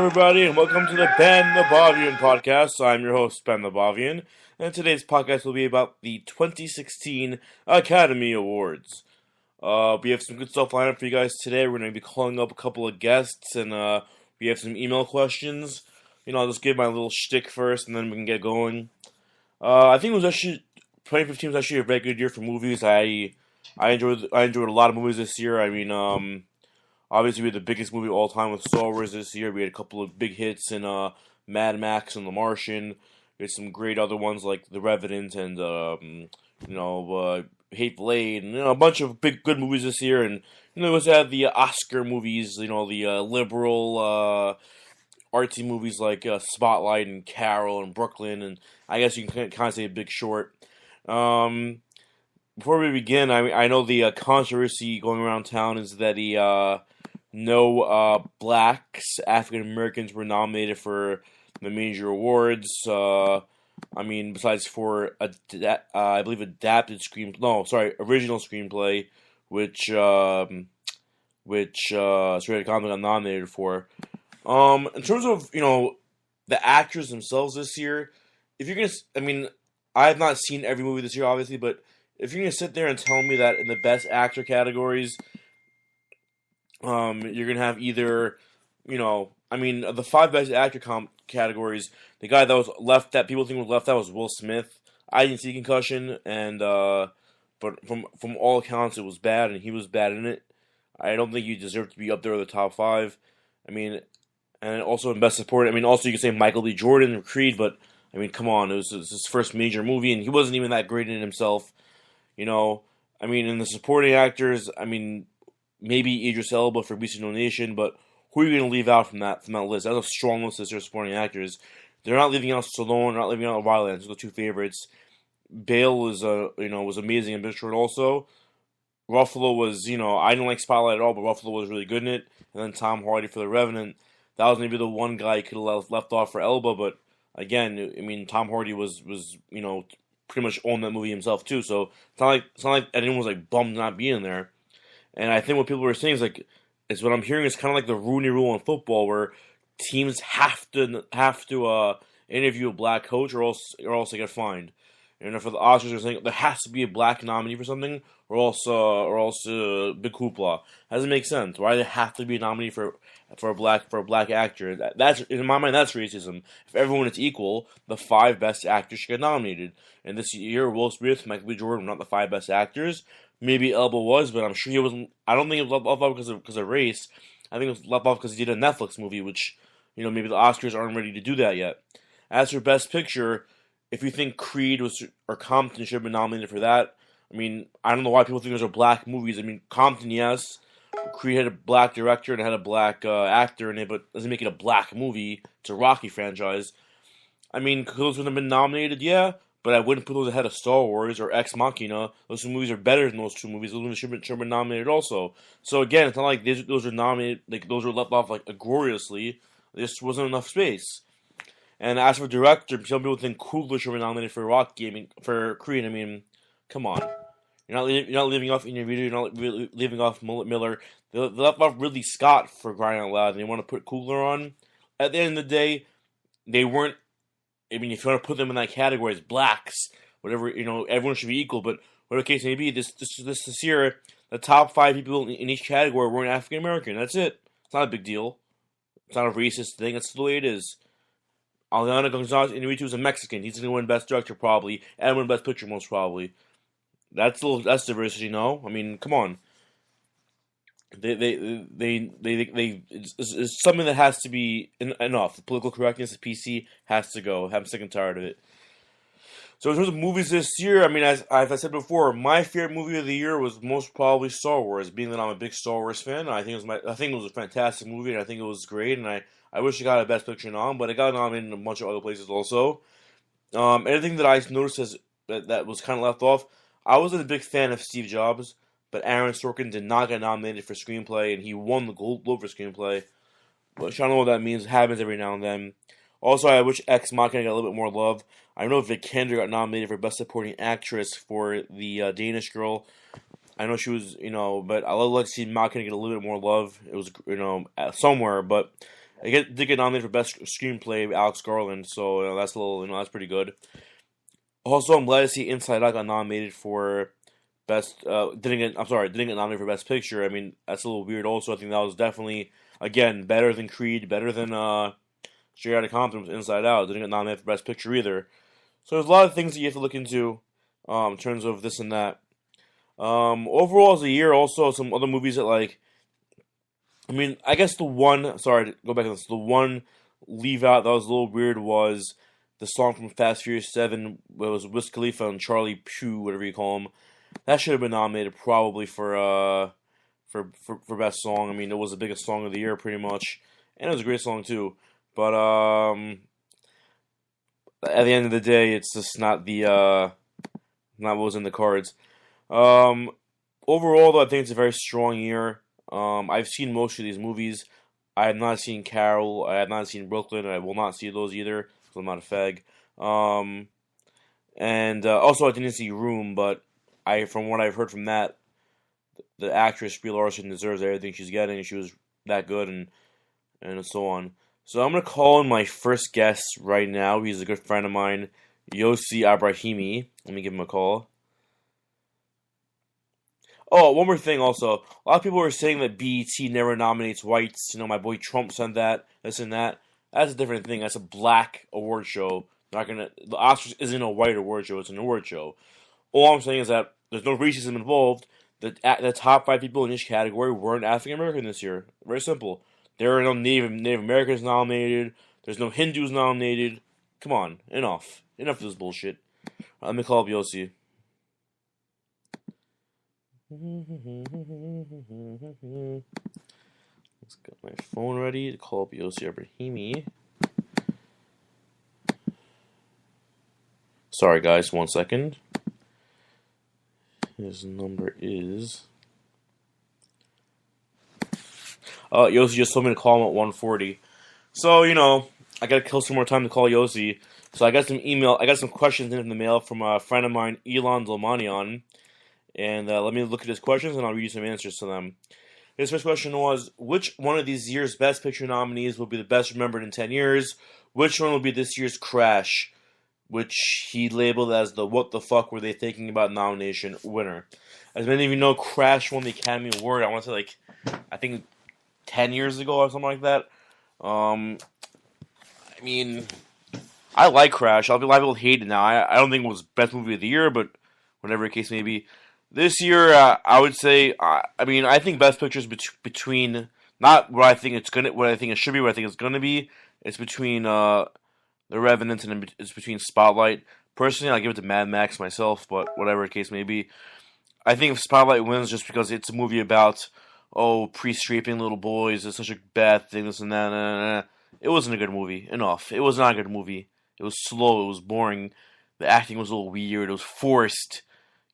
everybody, and welcome to the Ben Nabavian podcast. I'm your host, Ben Nabavian, and today's podcast will be about the 2016 Academy Awards. We have some good stuff lined up for you guys today. We're going to be calling up a couple of guests, and we have some email questions. I'll just give my little shtick first, and then we can get going. I think 2015 was actually a very good year for movies. I enjoyed a lot of movies this year. Obviously, we had the biggest movie of all time with Star Wars this year. We had a couple of big hits in Mad Max and The Martian. We had some great other ones like The Revenant and Hateful Eight, and a bunch of big good movies this year. And we also had the Oscar movies, the liberal artsy movies like Spotlight and Carol and Brooklyn, and I guess you can kind of say Big Short. Before we begin, I know the controversy going around town is that no blacks, African Americans were nominated for the major awards. Besides for I believe original screenplay, which Spreaker got nominated for. In terms of the actors themselves this year, if you're gonna, I have not seen every movie this year, obviously, but if you're gonna sit there and tell me that in the best actor categories, you're gonna have either, the five best actor categories. The guy that was left, that people think was left out, was Will Smith. I didn't see Concussion, and but from all accounts, it was bad, and he was bad in it. I don't think he deserved to be up there with the top five. And also in best supporting. Also you could say Michael B. Jordan and Creed, but come on, it was his first major movie, and he wasn't even that great in himself. In the supporting actors, maybe Idris Elba for Beast of No Nation, but who are you going to leave out from that list? That's a strong list of supporting actors. They're not leaving out Stallone, they're not leaving out Rylance. Those are the two favorites. Bale was amazing in Big Short also. Ruffalo was, I didn't like Spotlight at all, but Ruffalo was really good in it. And then Tom Hardy for The Revenant. That was maybe the one guy you could have left off for Elba, but again, Tom Hardy was pretty much owned that movie himself too. So it's not like anyone was bummed not being there. And I think what people were saying is what I'm hearing is kind of like the Rooney Rule in football, where teams have to interview a black coach or else they get fined. And for the Oscars, they're saying there has to be a black nominee for something, or else big hoopla. Doesn't make sense. Why do they have to be a nominee for a black actor? That's in my mind, that's racism. If everyone is equal, the five best actors should get nominated. And this year, Will Smith, Michael B. Jordan were not the five best actors. Maybe Elba was, but I'm sure he wasn't. I don't think it was left off because of race. I think it was left off because he did a Netflix movie, which maybe the Oscars aren't ready to do that yet. As for Best Picture, if you think Creed or Compton should have been nominated for that, I don't know why people think those are black movies. Compton, yes. Creed had a black director and had a black actor in it, but doesn't make it a black movie. It's a Rocky franchise. Could those have been nominated? Yeah, but I wouldn't put those ahead of Star Wars or Ex Machina. Those two movies are better than those two movies. Those movies should have been nominated also. So again, it's not like those are nominated, those were left off gloriously. There just wasn't enough space. And as for director, some people think Coogler should be nominated for for Creed. Come on. You're not leaving off Inarritu, you're not leaving off Miller. They left off Ridley Scott for crying out loud, and they want to put Coogler on. At the end of the day, they weren't. If you want to put them in that category as blacks, whatever, everyone should be equal. But whatever the case may be, this year, the top five people in each category weren't African American. That's it. It's not a big deal. It's not a racist thing. That's the way it is. Aliana Gonzalez Inarritu is a Mexican. He's going to win Best Director probably, and win Best Picture most probably. That's diversity, no? Come on. It's something that has to be enough. The political correctness of PC has to go. I'm sick and tired of it. So in terms of movies this year, as I said before, my favorite movie of the year was most probably Star Wars. Being that I'm a big Star Wars fan, I think it was a fantastic movie, and I think it was great. And I wish it got a Best Picture nom, but it got nominated in a bunch of other places also. Anything that I noticed that was kind of left off, I wasn't a big fan of Steve Jobs, but Aaron Sorkin did not get nominated for screenplay, and he won the Gold Globe for screenplay. But I don't know what that means. It happens every now and then. Also, I wish Ex Machina got a little bit more love. I know Vikander got nominated for Best Supporting Actress for the Danish Girl. I know she was, but I would like to see Machina get a little bit more love. It was, somewhere, but did get nominated for best screenplay, Alex Garland. So that's a little, that's pretty good. Also, I'm glad to see Inside Out got nominated for best. Didn't get nominated for best picture. I mean, that's a little weird. Also, I think that was definitely again better than Creed, better than Straight Outta Compton with Inside Out. Didn't get nominated for best picture either. So there's a lot of things that you have to look into in terms of this and that. Overall, as a year, also some other movies that I mean, I guess the one. Sorry to go back to this. The one leave out that was a little weird was the song from Fast Furious 7. It was Wiz Khalifa and Charlie Puth, whatever you call him. That should have been nominated probably for best song. I mean, it was the biggest song of the year, pretty much, and it was a great song too. But at the end of the day, it's just not what was in the cards. Overall, though, I think it's a very strong year. I've seen most of these movies. I have not seen Carol. I have not seen Brooklyn. I will not see those either because I'm not a fag. And also, I didn't see Room, but from what I've heard from that, the actress Brie Larson deserves everything she's getting. She was that good, and so on. So I'm gonna call in my first guest right now. He's a good friend of mine, Yossi Abrahimi. Let me give him a call. Oh, one more thing also. A lot of people are saying that BET never nominates whites. My boy Trump said that, this and that. That's a different thing. That's a black award show. The Oscars isn't a white award show, it's an award show. All I'm saying is that there's no racism involved. The top 5 people in each category weren't African American this year. Very simple. There are no Native Americans nominated. There's no Hindus nominated. Come on, enough. Enough of this bullshit. Let me call up Yossi. Let's get my phone ready to call up Yossi Abrahimi. Sorry, guys, 1 second. His number is. Yossi just told me to call him at 1:40. So, I gotta kill some more time to call Yossi. So I got some questions in the mail from a friend of mine, Elon Zolmanian. And let me look at his questions and I'll read you some answers to them. His first question was, which one of these year's Best Picture nominees will be the best remembered in 10 years? Which one will be this year's Crash? Which he labeled as the what the fuck were they thinking about nomination winner. As many of you know, Crash won the Academy Award, I want to say I think 10 years ago or something like that. I mean, I like Crash. A lot of people hate it now. I don't think it was best movie of the year, but whatever the case may be. This year, I would say, I think Best Picture is between not what I think what I think it should be, what I think it's gonna be. It's between The Revenant and it's between Spotlight. Personally, I give it to Mad Max myself, but whatever the case may be, I think if Spotlight wins, just because it's a movie about pre-straping little boys, it's such a bad thing, this and that. It wasn't a good movie. Enough. It was not a good movie. It was slow. It was boring. The acting was a little weird. It was forced.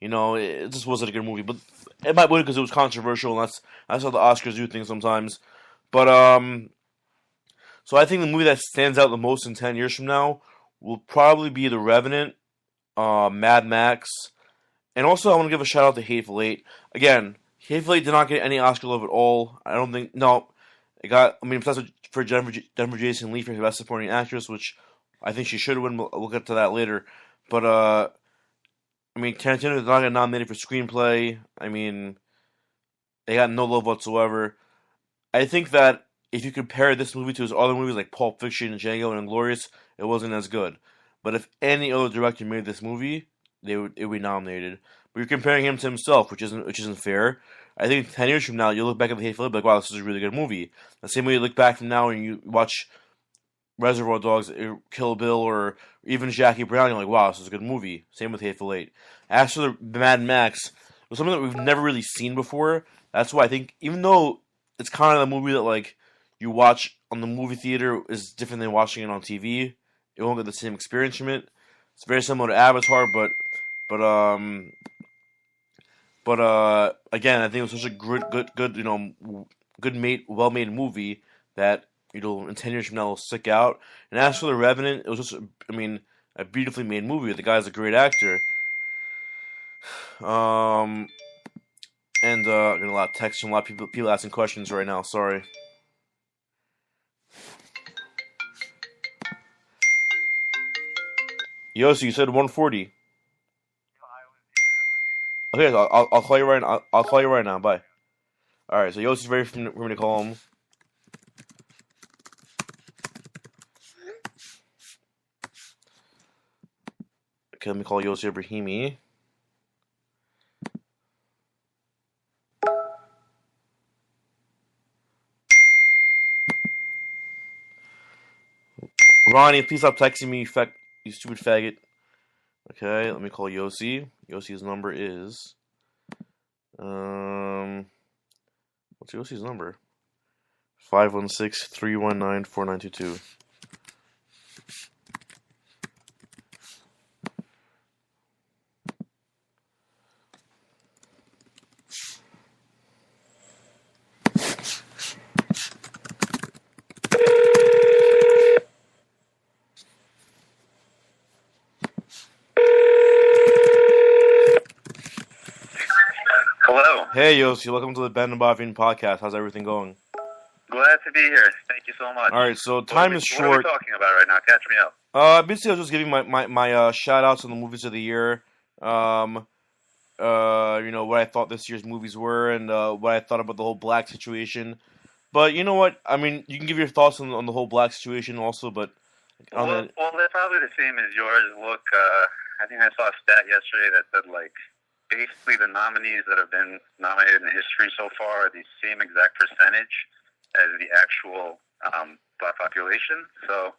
It just wasn't a good movie. But it might win because it was controversial, and that's how the Oscars do things sometimes. But so I think the movie that stands out the most in 10 years from now will probably be The Revenant, Mad Max, and also I want to give a shout out to Hateful Eight. Again, Hateful Eight did not get any Oscar love at all. I don't think it got. Besides for Jennifer Jason Leigh for Best Supporting Actress, which I think she should win. We'll get to that later. But Tarantino did not get nominated for screenplay. They got no love whatsoever. I think that if you compare this movie to his other movies like Pulp Fiction, Django, and Inglourious, it wasn't as good. But if any other director made this movie, it would be nominated. But you're comparing him to himself, which isn't fair. I think 10 years from now, you'll look back at The Hateful Eight and be like, wow, this is a really good movie. The same way you look back from now and you watch Reservoir Dogs, Kill Bill, or even Jackie Brown, you're like, wow, this is a good movie. Same with Hateful Eight. As for the Mad Max, it was something that we've never really seen before. That's why I think, even though it's kind of the movie that you watch on the movie theater is different than watching it on TV, it won't get the same experience from it. It's very similar to Avatar, but again, I think it was such a well-made movie that in 10 years from now will stick out. And as for The Revenant, it was just a beautifully made movie. The guy's a great actor. I'm getting a lot of texts from a lot of people asking questions right now. Sorry. Yossi, you said 140. Okay, so I'll call you right now. I'll call you right now. Bye. All right, so Yossi's ready for me to call him. Okay, let me call Yossi Ibrahimi. Ronnie, please stop texting me, you stupid faggot. Okay, let me call Yossi. Yossi's number is what's Yossi's number? 516-319-4922. Hello. Hey Yossi, welcome to the Ben Nabavian podcast. How's everything going? Glad to be here. Thank you so much. All right, so time is short. What are we talking about right now? Catch me up. Basically, I was just giving my shout outs on the movies of the year. What I thought this year's movies were, and what I thought about the whole black situation. But you know what? I mean, you can give your thoughts on the whole black situation also. But Well, they're probably the same as yours. Look, I think I saw a stat yesterday that said basically the nominees that have been nominated in history so far are the same exact percentage as the actual black population. So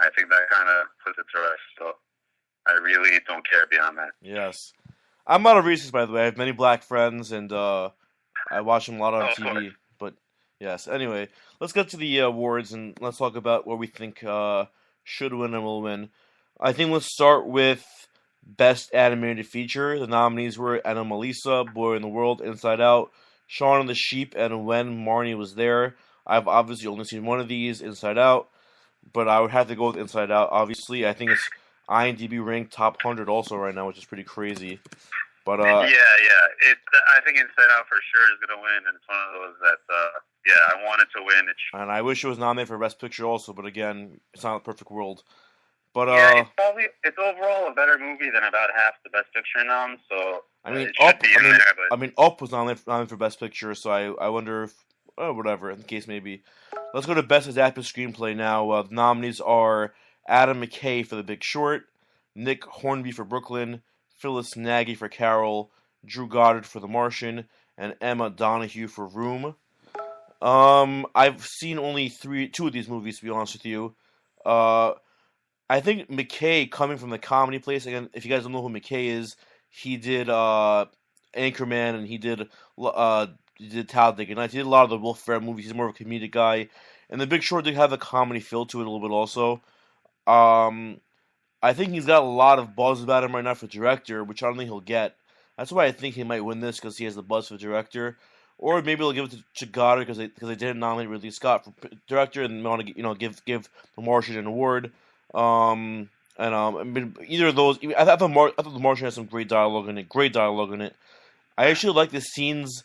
I think that kind of puts it to rest. So I really don't care beyond that. yes, I'm not a racist, by the way. I have many black friends, and I watch them a lot on TV. But yes, anyway, let's get to the awards and let's talk about what we think should win and will win. I think let's start with Best Animated Feature. The nominees were Anomalisa, Boy in the World, Inside Out, Shaun of the Sheep, and When Marnie Was There. I've obviously only seen one of these, Inside Out, but I would have to go with Inside Out. Obviously, I think it's IMDb ranked top 100 also right now, which is pretty crazy. But I think Inside Out for sure is going to win, and it's one of those that I want it to win. And I wish it was nominated for Best Picture also, but again, it's not a perfect world. But it's overall a better movie than about half the Best Picture noms. So Up was nominated for Best Picture, so I wonder if whatever the case may be. Let's go to Best Adapted Screenplay now. The nominees are Adam McKay for The Big Short, Nick Hornby for Brooklyn, Phyllis Nagy for Carol, Drew Goddard for The Martian, and Emma Donahue for Room. I've seen only two of these movies, to be honest with you. I think McKay, coming from the comedy place, again, if you guys don't know who McKay is, he did Anchorman, and he did Talladega Nights. He did a lot of the Will Ferrell movies. He's more of a comedic guy. And The Big Short did have a comedy feel to it a little bit also. I think he's got a lot of buzz about him right now for director, which I don't think he'll get. That's why I think he might win this, because he has the buzz for director. Or maybe they'll give it to Goddard because they didn't nominate Ridley Scott for director, and they want to give The Martian an award. I mean, either of those. I thought The Martian had some great dialogue in it. I actually like the scenes,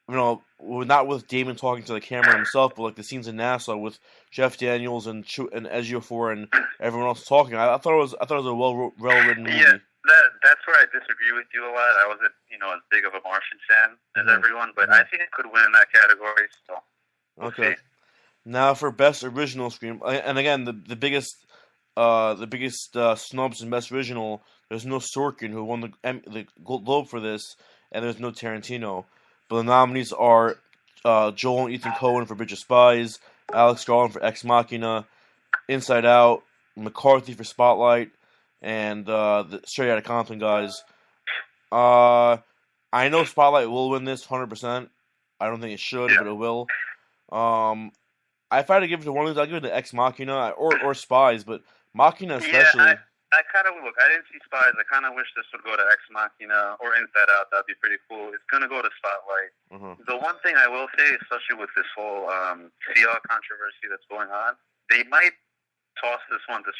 not with Damon talking to the camera himself, but like the scenes in NASA with Jeff Daniels and Ejiofor and everyone else talking. I thought it was a well written movie. Yeah, that's where I disagree with you a lot. I wasn't as big of a Martian fan as everyone, but I think it could win in that category. So we'll see. Now for Best Original Screen, and again the biggest snubs in Best Original. There's no Sorkin, who won the Globe for this, and there's no Tarantino. But the nominees are Joel and Ethan Coen for Bridge of Spies, Alex Garland for Ex Machina, Inside Out, McCarthy for Spotlight, and the Straight Outta Compton guys. I know Spotlight will win this 100%. I don't think it should, but it will. If I had to give it to one of these, I'd give it to Ex Machina or Spies, but Machina especially. Yeah, I kind of look. I didn't see Spies. I kind of wish this would go to Ex Machina or Inside Out. That'd be pretty cool. It's gonna go to Spotlight. Mm-hmm. The one thing I will say, especially with this whole Seahawks controversy that's going on, they might toss this one to